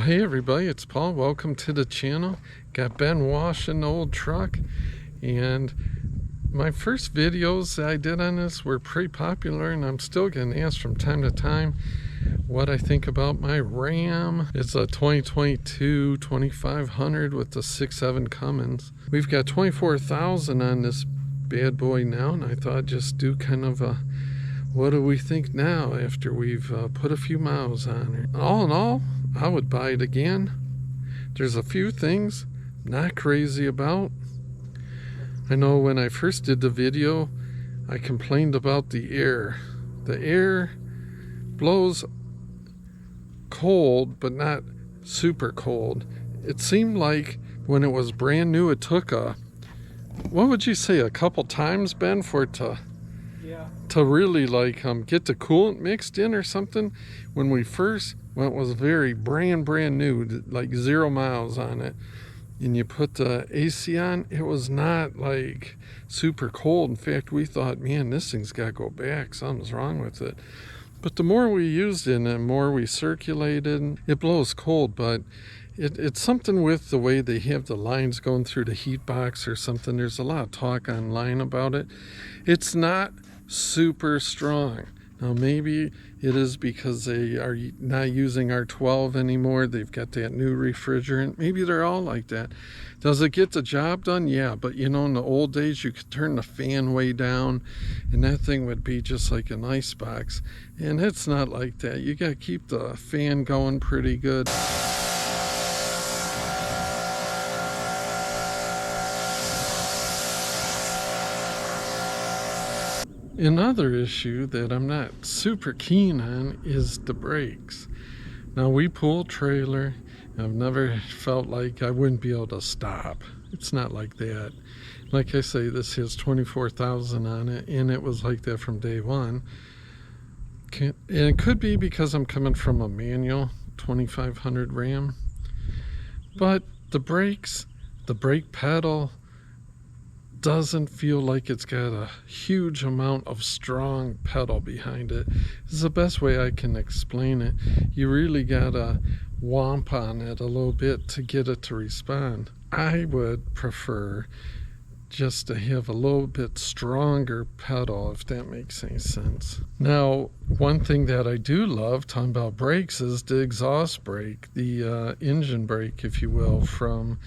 Hey everybody, it's Paul. Welcome to the channel. Got Ben washing the old truck, and my first videos that I did on this were pretty popular, and I'm still getting asked from time to time what I think about my Ram. It's a 2022 2500 with the 6.7 Cummins. We've got 24,000 on this bad boy now, and I thought I'd just do kind of a what do we think now after we've put a few miles on it. All in all, I would buy it again. There's a few things I'm not crazy about. I know when I first did the video, I complained about the air. The air blows cold, but not super cold. It seemed like when it was brand new, it took what would you say, a couple times, Ben, for it to really like get the coolant mixed in or something. When we first went, it was very brand new, like 0 miles on it, and you put the AC on, it was not like super cold. In fact, we thought, man, this thing's got to go back, something's wrong with it. But the more we used it and the more we circulated, it blows cold. But it's something with the way they have the lines going through the heat box or something. There's a lot of talk online about it. It's not super strong. Now maybe it is because they are not using R12 anymore. They've got that new refrigerant. Maybe they're all like that. Does it get the job done? Yeah, but you know, in the old days you could turn the fan way down and that thing would be just like an ice box, and it's not like that. You got to keep the fan going pretty good. Another issue that I'm not super keen on is the brakes. Now, we pull trailer. I've never felt like I wouldn't be able to stop. It's not like that. Like I say, this has 24,000 on it, and it was like that from day one. And it could be because I'm coming from a manual 2500 Ram. But the brakes, the brake pedal, doesn't feel like it's got a huge amount of strong pedal behind it. This is the best way I can explain it. You really gotta whomp on it a little bit to get it to respond. I would prefer just to have a little bit stronger pedal, if that makes any sense. Now, one thing that I do love talking about brakes is the exhaust brake, the engine brake, if you will, from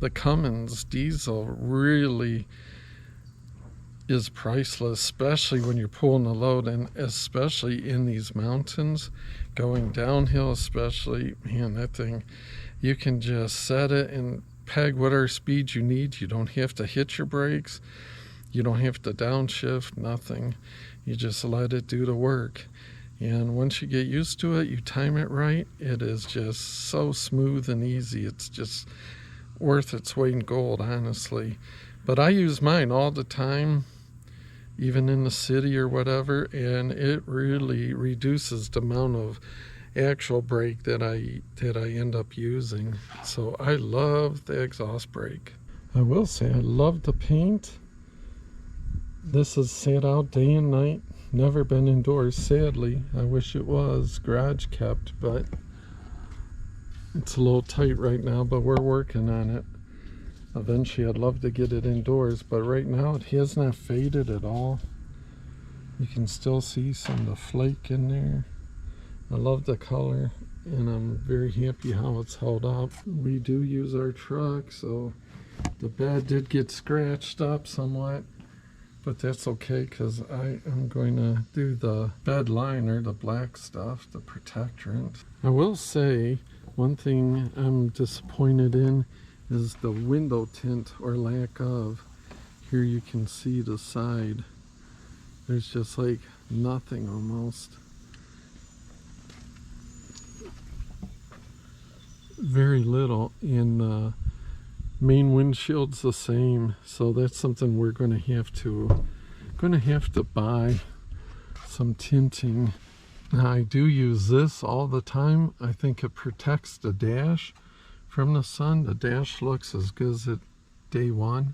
the Cummins diesel. Really is priceless, especially when you're pulling a load, and especially in these mountains, going downhill especially. Man, that thing, you can just set it and peg whatever speed you need. You don't have to hit your brakes. You don't have to downshift, nothing. You just let it do the work. And once you get used to it, you time it right, it is just so smooth and easy. It's just worth its weight in gold, honestly. But I use mine all the time, even in the city or whatever, and it really reduces the amount of actual brake that I end up using. So I love the exhaust brake. I will say I love the paint. This is sat out day and night. Never been indoors, sadly. I wish it was garage kept, but it's a little tight right now, but we're working on it. Eventually I'd love to get it indoors, but right now it has not faded at all. You can still see some of the flake in there. I love the color, and I'm very happy how it's held up. We do use our truck, so the bed did get scratched up somewhat, but that's okay because I am going to do the bed liner, the black stuff, the protectorant. I will say one thing I'm disappointed in is the window tint, or lack of. Here you can see the side. There's just like nothing almost. Very little, and the main windshield's the same, so that's something we're going to have to buy some tinting. Now, I do use this all the time. I think it protects the dash from the sun. The dash looks as good as it day one.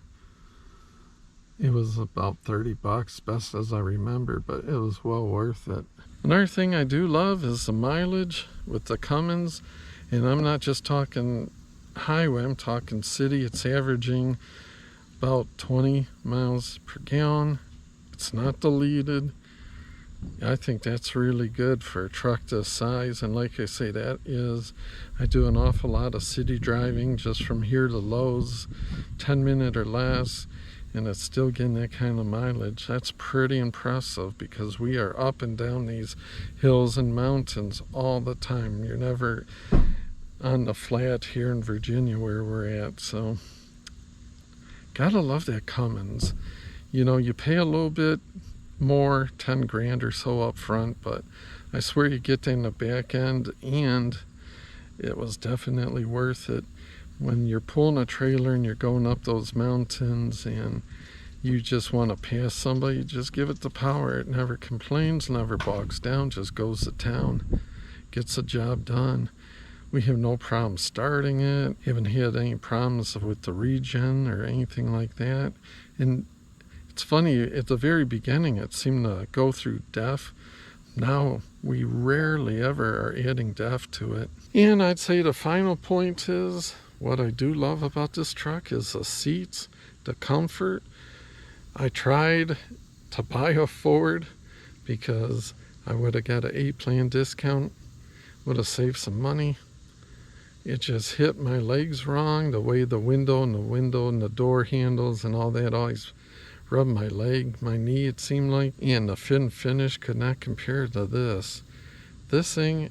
It was about 30 bucks, best as I remember, but it was well worth it. Another thing I do love is the mileage with the Cummins. And I'm not just talking highway, I'm talking city. It's averaging about 20 miles per gallon. It's not deleted. I think that's really good for a truck this size. And like I say, I do an awful lot of city driving just from here to Lowe's, 10-minute or less, and it's still getting that kind of mileage. That's pretty impressive because we are up and down these hills and mountains all the time. You're never on the flat here in Virginia where we're at. So gotta love that Cummins. You pay a little bit more, 10 grand or so up front, but I swear you get in the back end, and it was definitely worth it. When you're pulling a trailer and you're going up those mountains and you just want to pass somebody, just give it the power. It never complains, never bogs down, just goes to town, gets the job done. We have no problem starting it, haven't had any problems with the regen or anything like that. And it's funny, at the very beginning it seemed to go through DEF. Now we rarely ever are adding DEF to it. And I'd say the final point is, what I do love about this truck is the seats, the comfort. I tried to buy a Ford because I would have got an 8-plan discount, would have saved some money. It just hit my legs wrong, the way the window and the door handles and all that always rubbed my leg, my knee, it seemed like. And the fit and finish could not compare to this. This thing,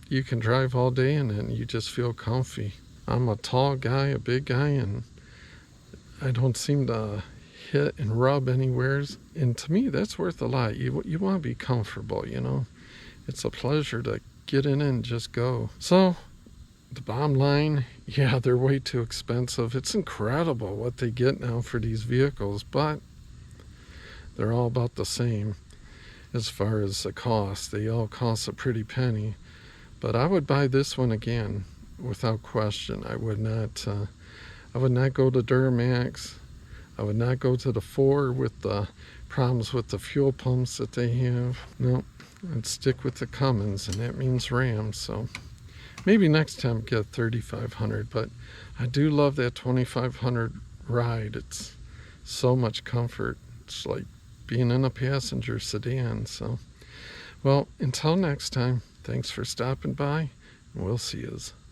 you can drive all day in it and you just feel comfy. I'm a tall guy, a big guy, and I don't seem to hit and rub anywheres. And to me, that's worth a lot. You want to be comfortable, It's a pleasure to get in and just go. So, the bottom line, yeah, they're way too expensive. It's incredible what they get now for these vehicles, but they're all about the same as far as the cost. They all cost a pretty penny. But I would buy this one again without question. I would not go to Duramax. I would not go to the 4 with the problems with the fuel pumps that they have. No, I'd stick with the Cummins, and that means Ram. So maybe next time get 3500, but I do love that 2500 ride. It's so much comfort. It's like being in a passenger sedan. So, well, until next time, thanks for stopping by, and we'll see yous.